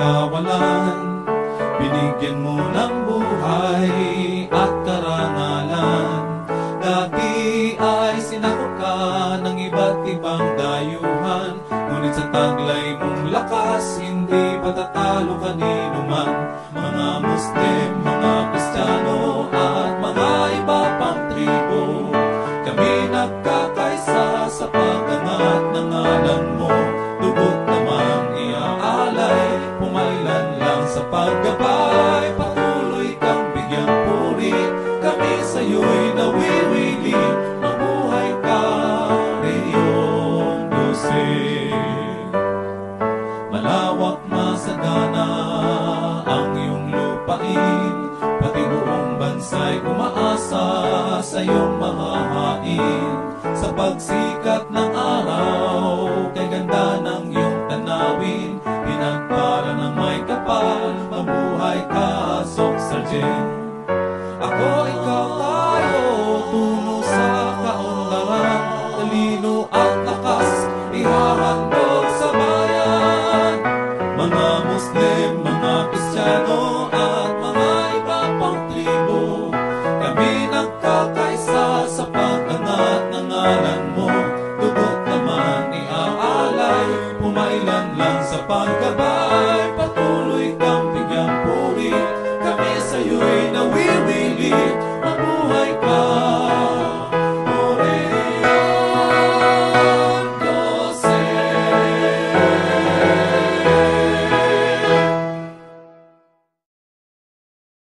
kawalan. Binigyan mo ng buhay at karangalan. Dati ay sinakop ka ng iba't ibang dayuhan, ngunit sa taglay mong lakas, hindi patatalo kanino man. Mga Muslim, mga Kristiyano at mga iba pang tribo, kami nagkakaisa sa pag-angat ng ngalan mo. Dugot namang iaalay, pumailan lang sa paggabay. Patuloy kang bigyang puri, kami sa'yo'y nawiwili. Mabuhay ka, Reyong Dose. Malawak masagana ang iyong lupain, pati buong bansa'y umaasa sa iyong mahahain. Sa pagsikat ng araw, kay ganda ng iyong tanawin, pinagpala ng may kapal. Mabuhay ka, Sok Sargent. Ako, ikaw, tayo, tungo sa kaunlaran, talino at lakas, ihahandog sa bayan. Mga Muslim, mga Kristiyano at mga iba pang tribo, kami nagkakaisa sa pag-angat ng ngalan mo. Dugot naman iaalay, pumailan lang sa paggabay.